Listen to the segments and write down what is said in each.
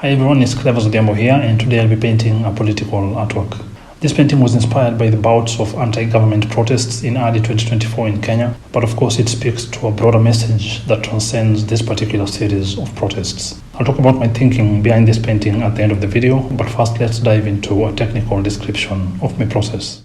Hi everyone, it's Clever Zodiambo here, and today I'll be painting a political artwork. This painting was inspired by the bouts of anti-government protests in early 2024 in Kenya, but of course it speaks to a broader message that transcends this particular series of protests. I'll talk about my thinking behind this painting at the end of the video, but first let's dive into a technical description of my process.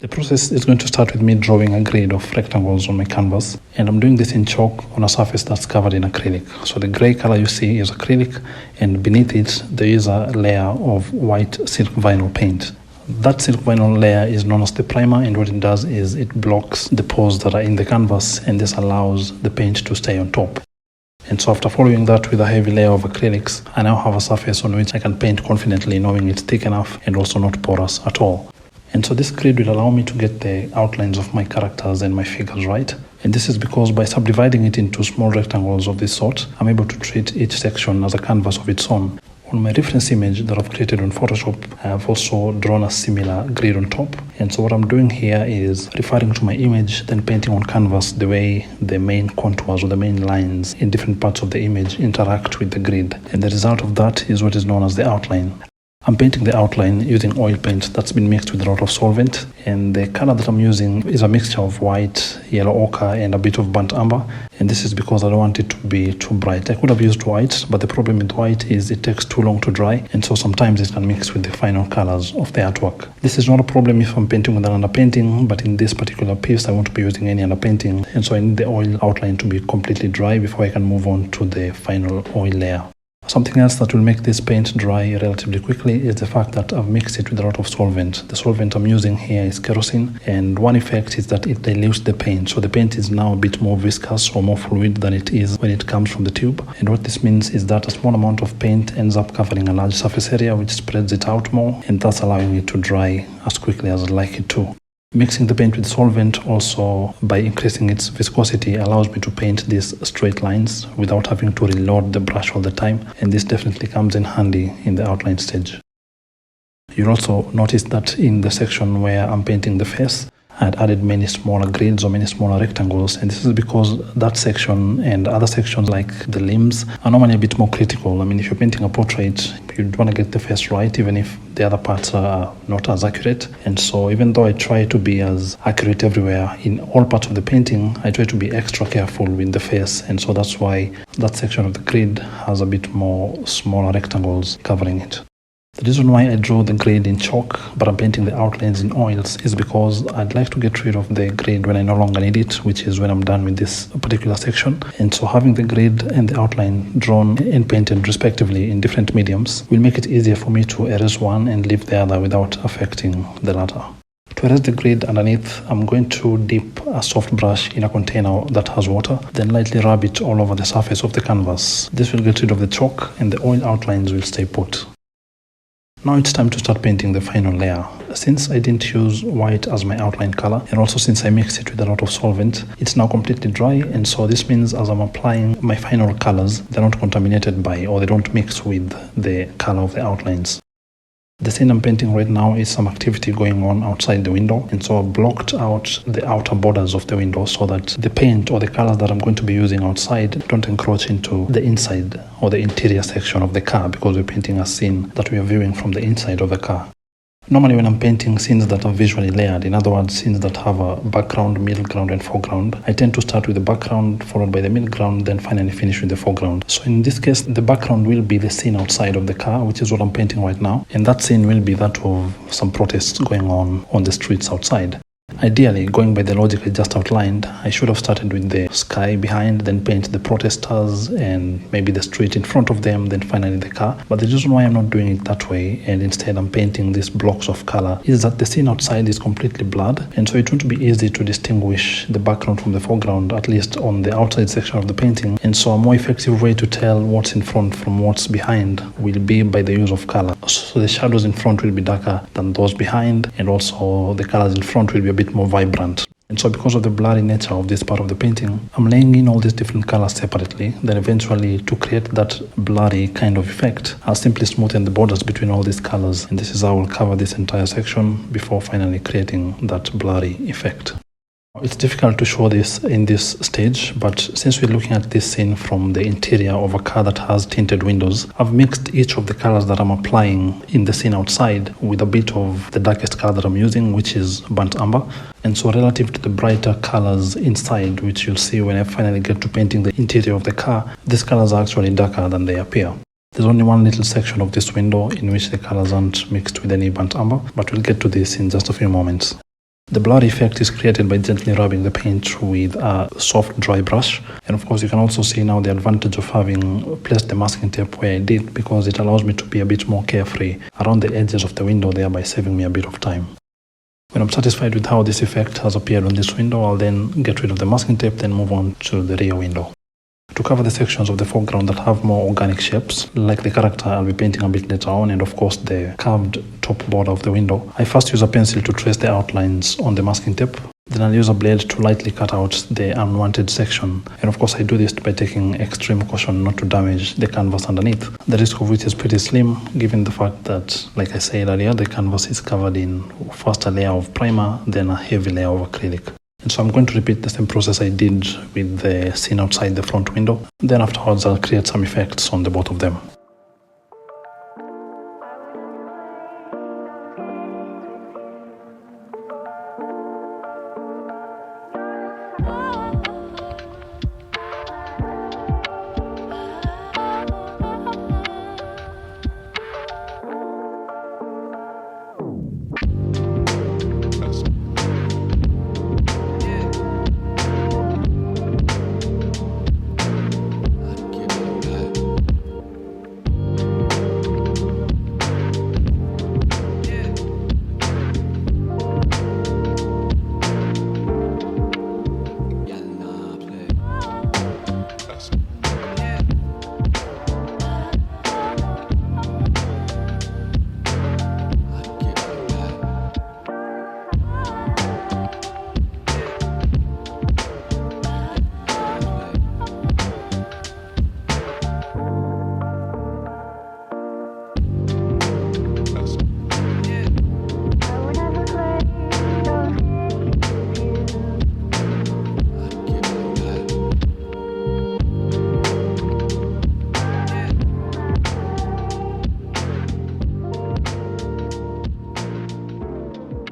The process is going to start with me drawing a grid of rectangles on my canvas, and I'm doing this in chalk on a surface that's covered in acrylic. So the grey color you see is acrylic, and beneath it there is a layer of white silk vinyl paint. That silk vinyl layer is known as the primer, and what it does is it blocks the pores that are in the canvas, and this allows the paint to stay on top. And so after following that with a heavy layer of acrylics, I now have a surface on which I can paint confidently, knowing it's thick enough and also not porous at all. And so this grid will allow me to get the outlines of my characters and my figures right. And this is because by subdividing it into small rectangles of this sort, I'm able to treat each section as a canvas of its own. On my reference image that I've created on Photoshop, I have also drawn a similar grid on top. And so what I'm doing here is referring to my image, then painting on canvas the way the main contours or the main lines in different parts of the image interact with the grid. And the result of that is what is known as the outline. I'm painting the outline using oil paint that's been mixed with a lot of solvent, and the color that I'm using is a mixture of white, yellow ochre and a bit of burnt umber, and this is because I don't want it to be too bright. I could have used white, but the problem with white is it takes too long to dry, and so sometimes it can mix with the final colors of the artwork. This is not a problem if I'm painting with an underpainting, but in this particular piece I won't be using any underpainting, and so I need the oil outline to be completely dry before I can move on to the final oil layer. Something else that will make this paint dry relatively quickly is the fact that I've mixed it with a lot of solvent. The solvent I'm using here is kerosene, and one effect is that it dilutes the paint. So the paint is now a bit more viscous or more fluid than it is when it comes from the tube. And what this means is that a small amount of paint ends up covering a large surface area, which spreads it out more, and thus allowing it to dry as quickly as I'd like it to. Mixing the paint with solvent also, by increasing its viscosity, allows me to paint these straight lines without having to reload the brush all the time, and this definitely comes in handy in the outline stage. You'll also notice that in the section where I'm painting the face, I'd added many smaller grids or many smaller rectangles, and this is because that section and other sections like the limbs are normally a bit more critical. I mean, if you're painting a portrait, you'd want to get the face right, even if the other parts are not as accurate. And so even though I try to be as accurate everywhere in all parts of the painting, I try to be extra careful with the face, and so that's why that section of the grid has a bit more smaller rectangles covering it. The reason why I draw the grid in chalk but I'm painting the outlines in oils is because I'd like to get rid of the grid when I no longer need it, which is when I'm done with this particular section. And so having the grid and the outline drawn and painted respectively in different mediums will make it easier for me to erase one and leave the other without affecting the latter. To erase the grid underneath, I'm going to dip a soft brush in a container that has water, then lightly rub it all over the surface of the canvas. This will get rid of the chalk and the oil outlines will stay put. Now it's time to start painting the final layer. Since I didn't use white as my outline color, and also since I mixed it with a lot of solvent, it's now completely dry, and so this means as I'm applying my final colors, they're not contaminated by or they don't mix with the color of the outlines. The scene I'm painting right now is some activity going on outside the window, and so I've blocked out the outer borders of the window so that the paint or the colors that I'm going to be using outside don't encroach into the inside or the interior section of the car, because we're painting a scene that we are viewing from the inside of the car. Normally when I'm painting scenes that are visually layered, in other words scenes that have a background, middle ground and foreground, I tend to start with the background followed by the middle ground, then finally finish with the foreground. So in this case the background will be the scene outside of the car, which is what I'm painting right now, and that scene will be that of some protests going on the streets outside. Ideally, going by the logic I just outlined, I should have started with the sky behind, then paint the protesters and maybe the street in front of them, then finally the car. But the reason why I'm not doing it that way, and instead I'm painting these blocks of color, is that the scene outside is completely blurred, and so it won't be easy to distinguish the background from the foreground, at least on the outside section of the painting. And so a more effective way to tell what's in front from what's behind will be by the use of color. So the shadows in front will be darker than those behind, and also the colors in front will be a bit more vibrant. And so because of the blurry nature of this part of the painting, I'm laying in all these different colors separately. Then eventually, to create that blurry kind of effect, I'll simply smoothen the borders between all these colors, and this is how I'll cover this entire section before finally creating that blurry effect. It's difficult to show this in this stage, but since we're looking at this scene from the interior of a car that has tinted windows, I've mixed each of the colors that I'm applying in the scene outside with a bit of the darkest color that I'm using, which is burnt umber. And so relative to the brighter colors inside, which you'll see when I finally get to painting the interior of the car, these colors are actually darker than they appear. There's only one little section of this window in which the colors aren't mixed with any burnt umber, but we'll get to this in just a few moments. The blur effect is created by gently rubbing the paint with a soft dry brush, and of course you can also see now the advantage of having placed the masking tape where I did, because it allows me to be a bit more carefree around the edges of the window, thereby saving me a bit of time. When I'm satisfied with how this effect has appeared on this window, I'll then get rid of the masking tape, then move on to the rear window. To cover the sections of the foreground that have more organic shapes, like the character I'll be painting a bit later on, and of course the curved top border of the window, I first use a pencil to trace the outlines on the masking tape. Then I'll use a blade to lightly cut out the unwanted section, and of course I do this by taking extreme caution not to damage the canvas underneath, the risk of which is pretty slim given the fact that, like I said earlier, the canvas is covered in first a layer of primer, then a heavy layer of acrylic. And so I'm going to repeat the same process I did with the scene outside the front window. Then afterwards I'll create some effects on the both of them.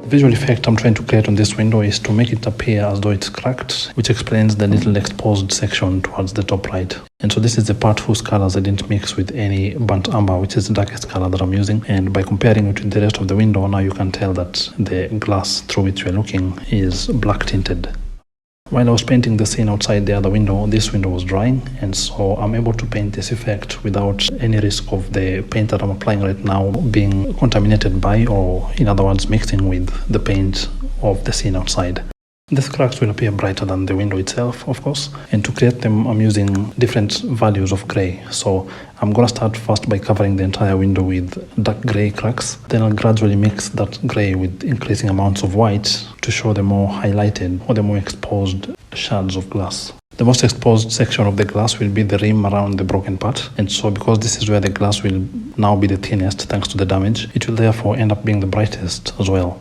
The visual effect I'm trying to create on this window is to make it appear as though it's cracked, which explains the little exposed section towards the top right. And so this is the part whose colors I didn't mix with any burnt umber, which is the darkest color that I'm using. And by comparing it with the rest of the window, now you can tell that the glass through which we're looking is black tinted. While I was painting the scene outside the other window, this window was drying, and so I'm able to paint this effect without any risk of the paint that I'm applying right now being contaminated by, or in other words, mixing with the paint of the scene outside. These cracks will appear brighter than the window itself, of course, and to create them I'm using different values of grey. So I'm going to start first by covering the entire window with dark grey cracks, then I'll gradually mix that grey with increasing amounts of white to show the more highlighted or the more exposed shards of glass. The most exposed section of the glass will be the rim around the broken part, and so because this is where the glass will now be the thinnest thanks to the damage, it will therefore end up being the brightest as well.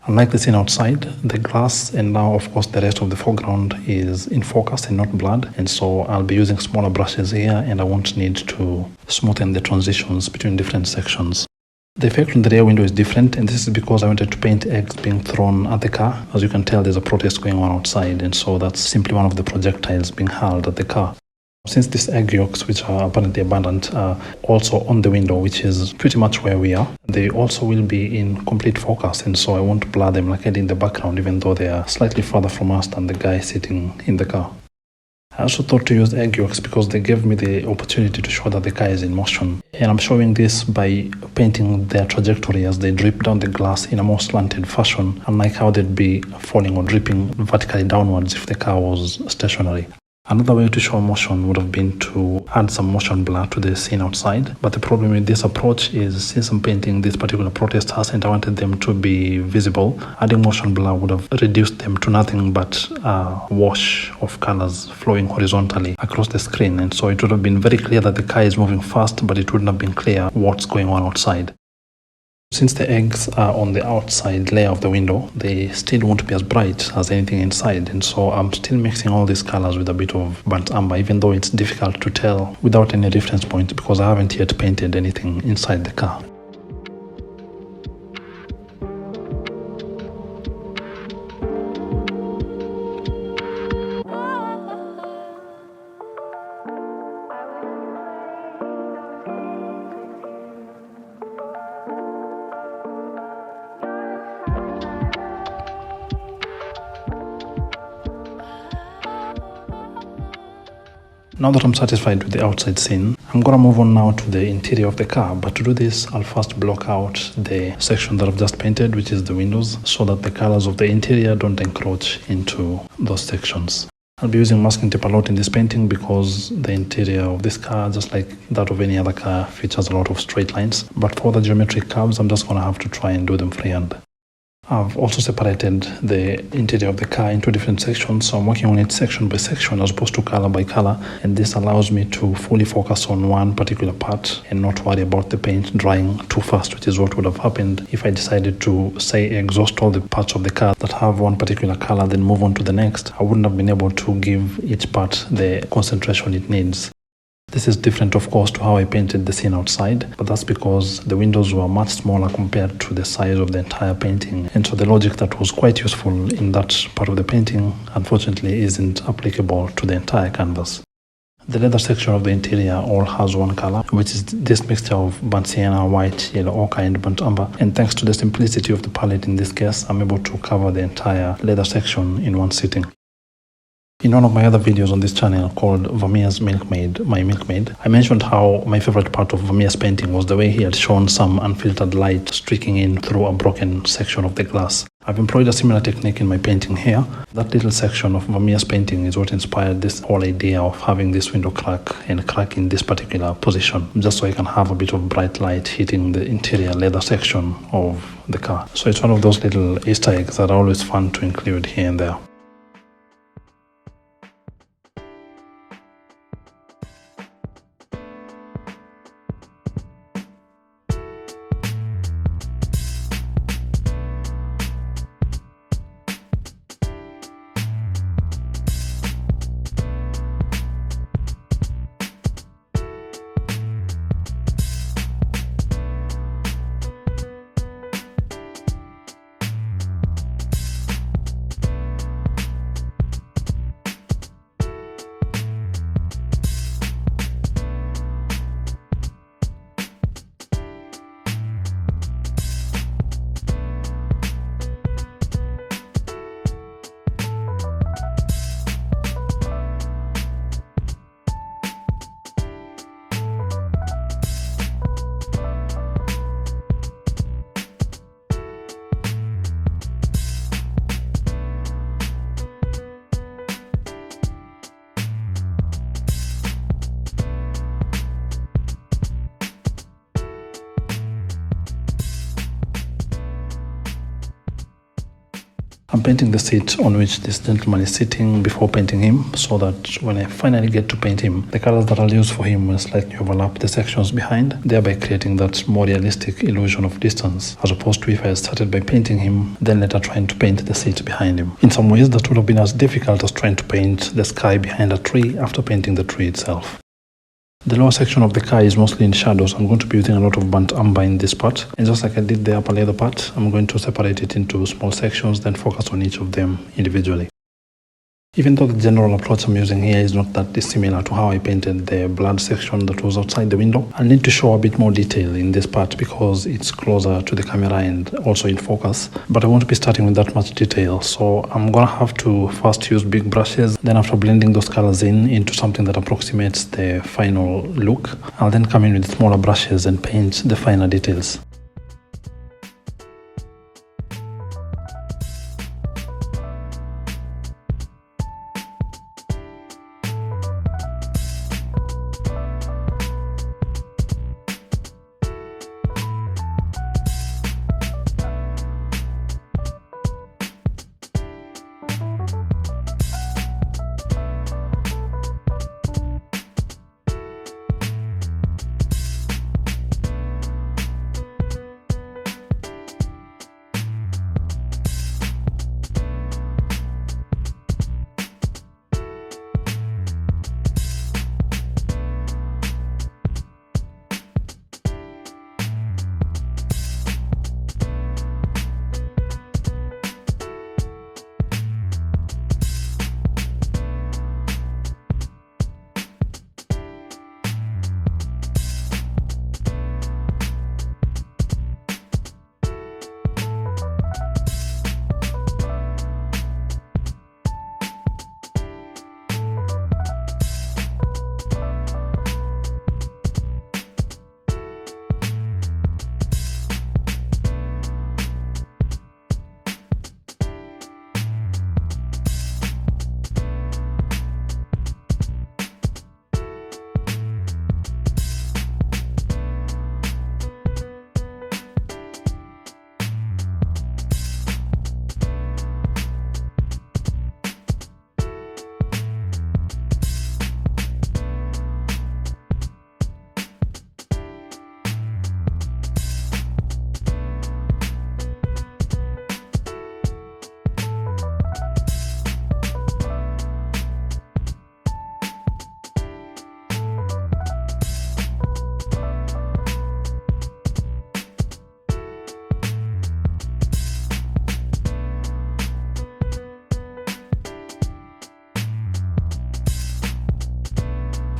Unlike the scene outside, the glass and now of course the rest of the foreground is in focus and not blurred, and so I'll be using smaller brushes here and I won't need to smoothen the transitions between different sections. The effect on the rear window is different, and this is because I wanted to paint eggs being thrown at the car. As you can tell, there's a protest going on outside, and so that's simply one of the projectiles being hurled at the car. Since these egg yolks, which are apparently abundant, are also on the window, which is pretty much where we are, they also will be in complete focus, and so I won't blur them like I did in the background, even though they are slightly further from us than the guy sitting in the car. I also thought to use egg yolks because they gave me the opportunity to show that the car is in motion. And I'm showing this by painting their trajectory as they drip down the glass in a more slanted fashion, unlike how they'd be falling or dripping vertically downwards if the car was stationary. Another way to show motion would have been to add some motion blur to the scene outside, but the problem with this approach is since I'm painting this particular protesters and I wanted them to be visible, adding motion blur would have reduced them to nothing but a wash of colors flowing horizontally across the screen, and so it would have been very clear that the car is moving fast, but it wouldn't have been clear what's going on outside. Since the eggs are on the outside layer of the window, they still won't be as bright as anything inside, and so I'm still mixing all these colors with a bit of burnt umber, even though it's difficult to tell without any reference point because I haven't yet painted anything inside the car. Now that I'm satisfied with the outside scene, I'm gonna move on now to the interior of the car, but to do this, I'll first block out the section that I've just painted, which is the windows, so that the colors of the interior don't encroach into those sections. I'll be using masking tape a lot in this painting because the interior of this car, just like that of any other car, features a lot of straight lines, but for the geometric curves, I'm just gonna have to try and do them freehand. I've also separated the interior of the car into different sections, so I'm working on it section by section as opposed to color by color, and this allows me to fully focus on one particular part and not worry about the paint drying too fast, which is what would have happened if I decided to, say, exhaust all the parts of the car that have one particular color, then move on to the next. I wouldn't have been able to give each part the concentration it needs. This is different, of course, to how I painted the scene outside, but that's because the windows were much smaller compared to the size of the entire painting, and so the logic that was quite useful in that part of the painting unfortunately isn't applicable to the entire canvas. The leather section of the interior all has one color, which is this mixture of burnt sienna, white, yellow ochre and burnt umber, and thanks to the simplicity of the palette in this case, I'm able to cover the entire leather section in one sitting. In one of my other videos on this channel called Vermeer's Milkmaid, My Milkmaid, I mentioned how my favorite part of Vermeer's painting was the way he had shown some unfiltered light streaking in through a broken section of the glass. I've employed a similar technique in my painting here. That little section of Vermeer's painting is what inspired this whole idea of having this window crack and crack in this particular position, just so I can have a bit of bright light hitting the interior leather section of the car. So it's one of those little Easter eggs that are always fun to include here and there. I'm painting the seat on which this gentleman is sitting before painting him, so that when I finally get to paint him, the colors that I'll use for him will slightly overlap the sections behind, thereby creating that more realistic illusion of distance, as opposed to if I had started by painting him, then later trying to paint the seat behind him. In some ways, that would have been as difficult as trying to paint the sky behind a tree after painting the tree itself. The lower section of the car is mostly in shadow, so I'm going to be using a lot of burnt umber in this part. And just like I did the upper leather part, I'm going to separate it into small sections, then focus on each of them individually. Even though the general approach I'm using here is not that dissimilar to how I painted the blood section that was outside the window, I need to show a bit more detail in this part because it's closer to the camera and also in focus. But I won't be starting with that much detail, so I'm gonna have to first use big brushes. Then after blending those colors into something that approximates the final look, I'll then come in with smaller brushes and paint the finer details.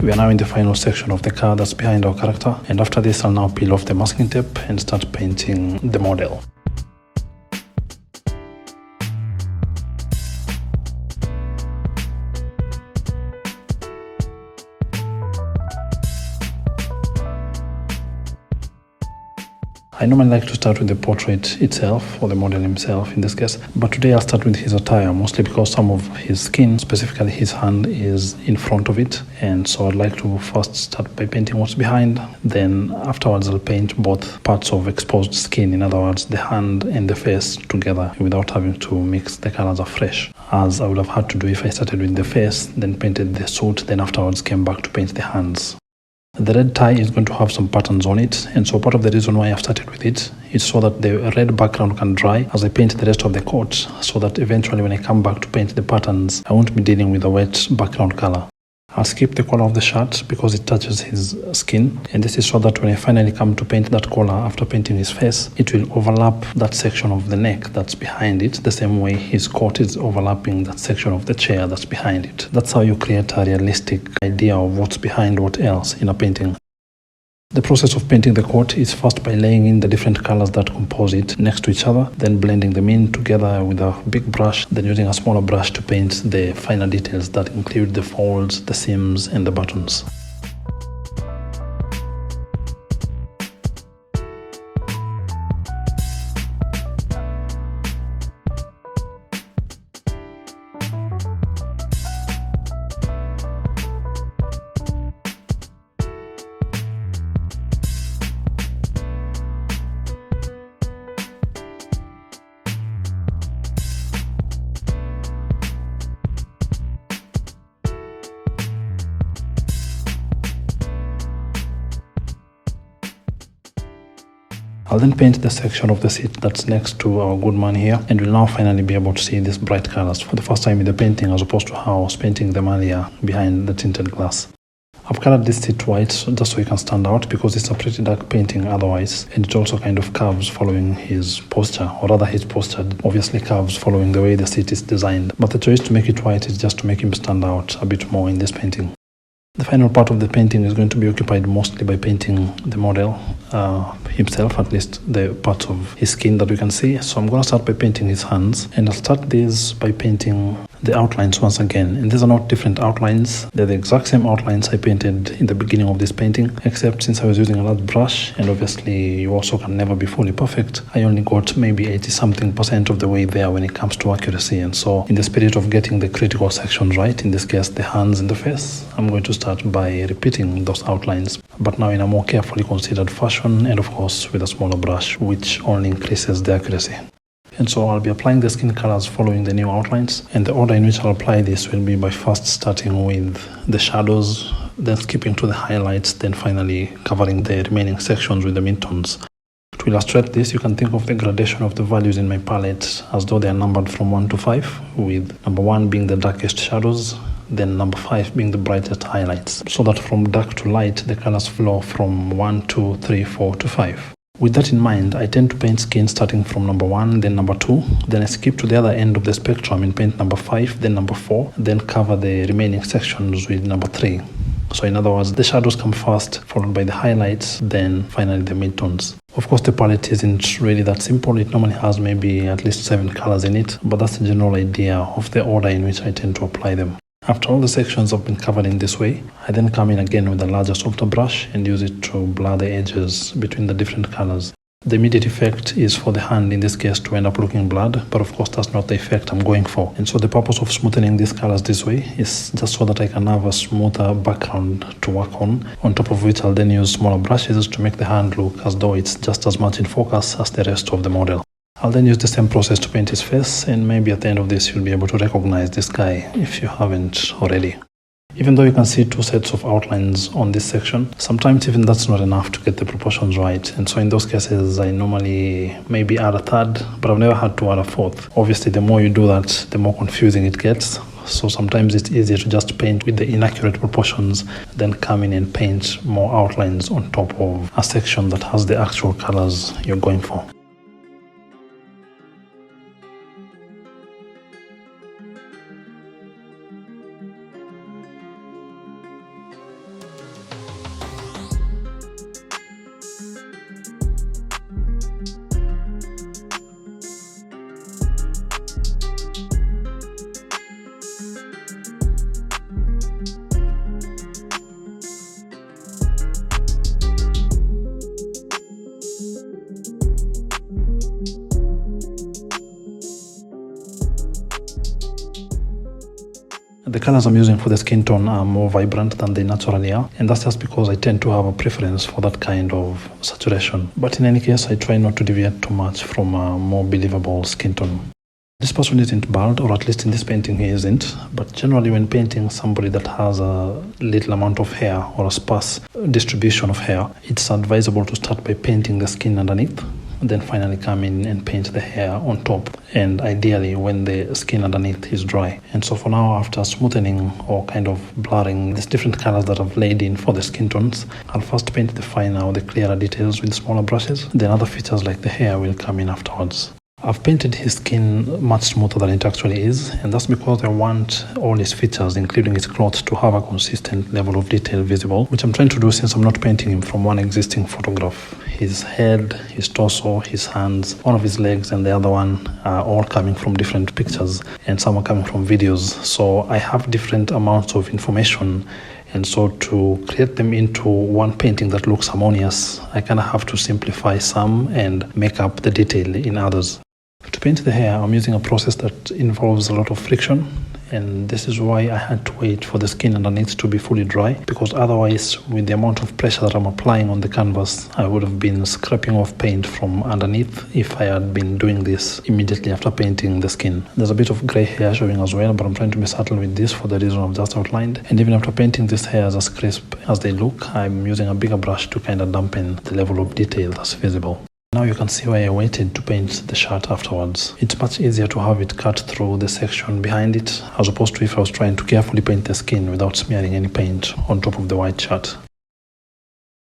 We are now in the final section of the car that's behind our character, and after this I'll now peel off the masking tape and start painting the model. I normally like to start with the portrait itself, or the model himself in this case, but today I'll start with his attire, mostly because some of his skin, specifically his hand, is in front of it, and so I'd like to first start by painting what's behind, then afterwards I'll paint both parts of exposed skin, in other words the hand and the face together, without having to mix the colors afresh, as I would have had to do if I started with the face, then painted the suit, then afterwards came back to paint the hands. The red tie is going to have some patterns on it, and so part of the reason why I've started with it is so that the red background can dry as I paint the rest of the coat, so that eventually when I come back to paint the patterns, I won't be dealing with a wet background color. I'll skip the collar of the shirt because it touches his skin, and this is so that when I finally come to paint that collar after painting his face, it will overlap that section of the neck that's behind it, the same way his coat is overlapping that section of the chair that's behind it. That's how you create a realistic idea of what's behind what else in a painting. The process of painting the coat is first by laying in the different colors that compose it next to each other, then blending them in together with a big brush, then using a smaller brush to paint the finer details that include the folds, the seams, and the buttons. I'll then paint the section of the seat that's next to our good man here, and we'll now finally be able to see these bright colors for the first time in the painting, as opposed to how I was painting them earlier behind the tinted glass. I've colored this seat white just so it can stand out, because it's a pretty dark painting otherwise, and it also kind of curves following his posture, or rather his posture obviously curves following the way the seat is designed, but the choice to make it white is just to make him stand out a bit more in this painting. The final part of the painting is going to be occupied mostly by painting the model himself, at least the parts of his skin that we can see. So I'm going to start by painting his hands, and I'll start this by painting the outlines once again. And these are not different outlines, they're the exact same outlines I painted in the beginning of this painting, except since I was using a large brush, and obviously you also can never be fully perfect, I only got maybe 80-something% of the way there when it comes to accuracy. And so in the spirit of getting the critical sections right, in this case the hands and the face, I'm going to start by repeating those outlines, but now in a more carefully considered fashion, and of course with a smaller brush, which only increases the accuracy. And so I'll be applying the skin colors following the new outlines, and the order in which I'll apply this will be by first starting with the shadows, then skipping to the highlights, then finally covering the remaining sections with the midtones. To illustrate this, you can think of the gradation of the values in my palette as though they are numbered from 1 to 5, with number 1 being the darkest shadows, then number 5 being the brightest highlights, so that from dark to light the colors flow from 1, 2, 3, 4 to 5. With that in mind, I tend to paint skin starting from number 1, then number 2, then I skip to the other end of the spectrum and paint number 5, then number 4, then cover the remaining sections with number 3. So in other words, the shadows come first, followed by the highlights, then finally the midtones. Of course, the palette isn't really that simple. It normally has maybe at least 7 colors in it, but that's the general idea of the order in which I tend to apply them. After all the sections have been covered in this way, I then come in again with a larger softer brush and use it to blur the edges between the different colors. The immediate effect is for the hand in this case to end up looking blurred, but of course that's not the effect I'm going for. And so the purpose of smoothing these colors this way is just so that I can have a smoother background to work on top of which I'll then use smaller brushes to make the hand look as though it's just as much in focus as the rest of the model. I'll then use the same process to paint his face, and maybe at the end of this you'll be able to recognize this guy if you haven't already. Even though you can see 2 sets of outlines on this section, sometimes even that's not enough to get the proportions right, and so in those cases I normally maybe add a third, but I've never had to add a fourth. Obviously the more you do that, the more confusing it gets, so sometimes it's easier to just paint with the inaccurate proportions, then come in and paint more outlines on top of a section that has the actual colors you're going for. The colors I'm using for the skin tone are more vibrant than they naturally are, and that's just because I tend to have a preference for that kind of saturation. But in any case, I try not to deviate too much from a more believable skin tone. This person isn't bald, or at least in this painting he isn't, but generally when painting somebody that has a little amount of hair or a sparse distribution of hair, it's advisable to start by painting the skin underneath, then finally come in and paint the hair on top, and ideally when the skin underneath is dry. And so for now, after smoothening or kind of blurring these different colors that I've laid in for the skin tones, I'll first paint the finer or the clearer details with smaller brushes, then other features like the hair will come in afterwards. I've painted his skin much smoother than it actually is, and that's because I want all his features, including his clothes, to have a consistent level of detail visible, which I'm trying to do since I'm not painting him from one existing photograph. His head, his torso, his hands, one of his legs and the other one are all coming from different pictures, and some are coming from videos. So I have different amounts of information, and so to create them into one painting that looks harmonious, I kind of have to simplify some and make up the detail in others. To paint the hair, I'm using a process that involves a lot of friction, and this is why I had to wait for the skin underneath to be fully dry, because otherwise, with the amount of pressure that I'm applying on the canvas, I would have been scraping off paint from underneath if I had been doing this immediately after painting the skin. There's a bit of grey hair showing as well, but I'm trying to be subtle with this for the reason I've just outlined. And even after painting these hairs as crisp as they look, I'm using a bigger brush to kind of dampen the level of detail that's visible. Now you can see why I waited to paint the shirt afterwards. It's much easier to have it cut through the section behind it, as opposed to if I was trying to carefully paint the skin without smearing any paint on top of the white shirt.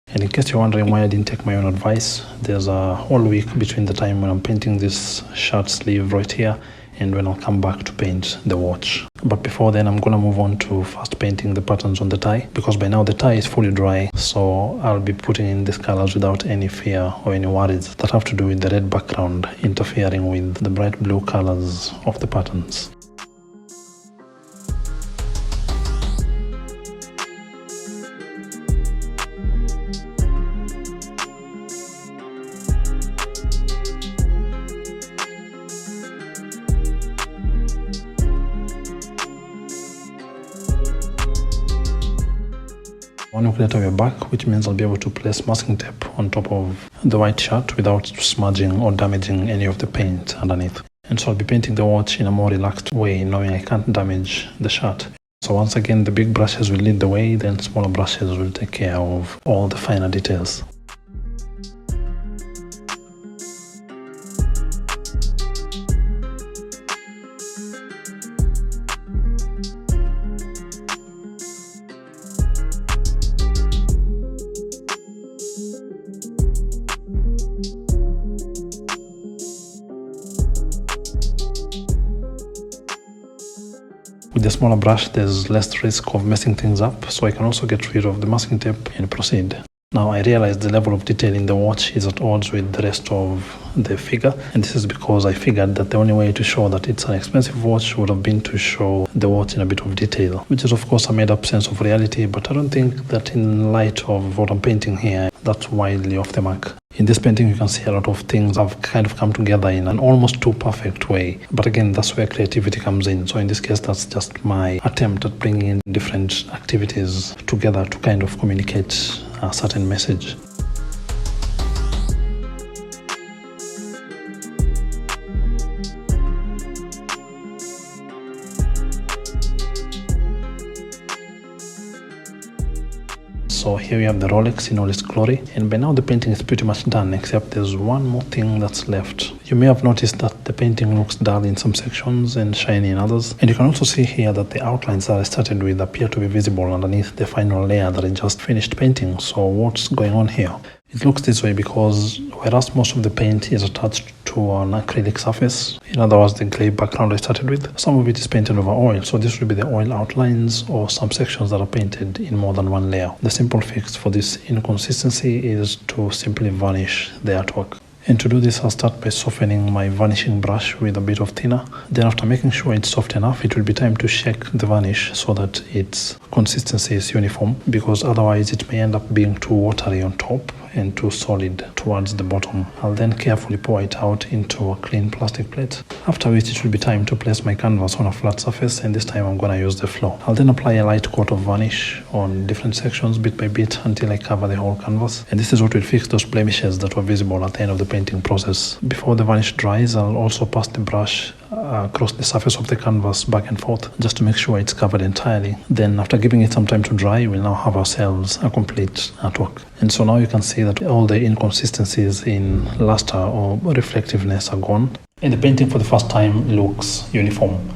And in case you're wondering why I didn't take my own advice, there's a whole week between the time when I'm painting this shirt sleeve right here and when I'll come back to paint the watch. But before then, I'm gonna move on to first painting the patterns on the tie, because by now the tie is fully dry, so I'll be putting in these colors without any fear or any worries that have to do with the red background interfering with the bright blue colors of the patterns. One week later we're back, which means I'll be able to place masking tape on top of the white shirt without smudging or damaging any of the paint underneath. And so I'll be painting the watch in a more relaxed way, knowing I can't damage the shirt. So once again, the big brushes will lead the way, then smaller brushes will take care of all the finer details. With the smaller brush, there's less risk of messing things up, so I can also get rid of the masking tape and proceed. Now I realize the level of detail in the watch is at odds with the rest of the figure, and this is because I figured that the only way to show that it's an expensive watch would have been to show the watch in a bit of detail, which is of course a made-up sense of reality, but I don't think that in light of what I'm painting here, that's wildly off the mark. In this painting you can see a lot of things have kind of come together in an almost too perfect way, but again that's where creativity comes in. So in this case that's just my attempt at bringing in different activities together to kind of communicate a certain message. So here we have the Rolex in all its glory, and by now the painting is pretty much done, except there's one more thing that's left. You may have noticed that the painting looks dull in some sections and shiny in others, and you can also see here that the outlines that I started with appear to be visible underneath the final layer that I just finished painting. So what's going on here? It looks this way because whereas most of the paint is attached to an acrylic surface, in other words the grey background I started with, some of it is painted over oil, so this will be the oil outlines or some sections that are painted in more than one layer. The simple fix for this inconsistency is to simply varnish the artwork. And to do this, I'll start by softening my varnishing brush with a bit of thinner. Then after making sure it's soft enough, it will be time to shake the varnish so that its consistency is uniform, because otherwise it may end up being too watery on top and too solid towards the bottom. I'll then carefully pour it out into a clean plastic plate, after which it will be time to place my canvas on a flat surface, and this time I'm going to use the floor. I'll then apply a light coat of varnish on different sections bit by bit until I cover the whole canvas, and this is what will fix those blemishes that were visible at the end of the painting process. Before the varnish dries, I'll also pass the brush across the surface of the canvas back and forth just to make sure it's covered entirely. Then after giving it some time to dry, we'll now have ourselves a complete artwork. And so now you can see that all the inconsistencies in luster or reflectiveness are gone, and the painting for the first time looks uniform.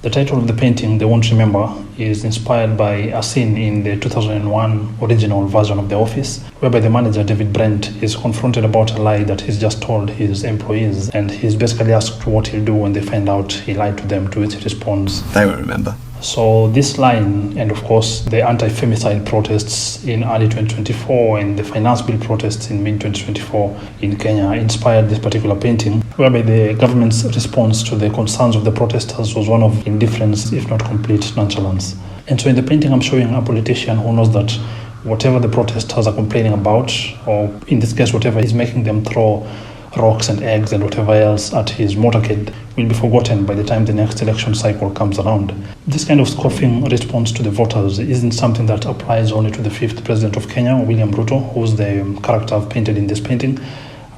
The title of the painting, They Won't Remember, is inspired by a scene in the 2001 original version of The Office, whereby the manager, David Brent, is confronted about a lie that he's just told his employees, and he's basically asked what he'll do when they find out he lied to them, to which he responds, "They won't remember." So this line, and of course the anti-femicide protests in early 2024 and the finance bill protests in mid-2024 in Kenya inspired this particular painting, whereby the government's response to the concerns of the protesters was one of indifference, if not complete nonchalance. And so in the painting I'm showing a politician who knows that whatever the protesters are complaining about, or in this case whatever is making them throw rocks and eggs and whatever else at his motorcade, will be forgotten by the time the next election cycle comes around. This kind of scoffing response to the voters isn't something that applies only to the 5th president of Kenya, William Ruto, who's the character I've painted in this painting,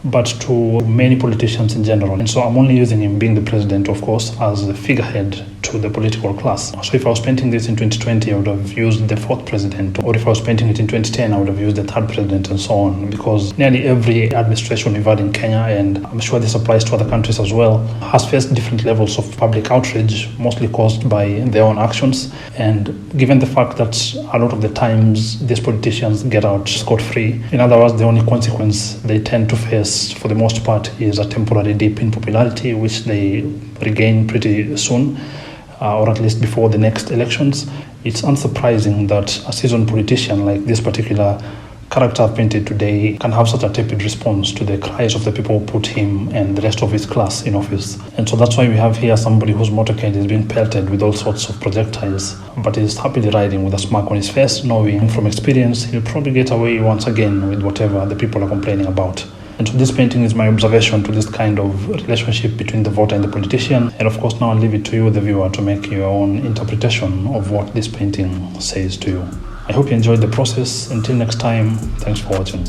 but to many politicians in general. And so I'm only using him, being the president, of course, as the figurehead to the political class. So if I was painting this in 2020, I would have used the 4th president, or if I was painting it in 2010, I would have used the 3rd president, and so on, because nearly every administration we've had in Kenya, and I'm sure this applies to other countries as well, has faced different levels of public outrage, mostly caused by their own actions. And given the fact that a lot of the times these politicians get out scot-free, in other words, the only consequence they tend to face for the most part is a temporary dip in popularity, which they regain pretty soon, or at least before the next elections. It's unsurprising that a seasoned politician like this particular character I've painted today can have such a tepid response to the cries of the people who put him and the rest of his class in office. And so that's why we have here somebody whose motorcade is being pelted with all sorts of projectiles, but is happily riding with a smirk on his face, knowing from experience he'll probably get away once again with whatever the people are complaining about. And so this painting is my observation to this kind of relationship between the voter and the politician. And of course now I'll leave it to you, the viewer, to make your own interpretation of what this painting says to you. I hope you enjoyed the process. Until next time, thanks for watching.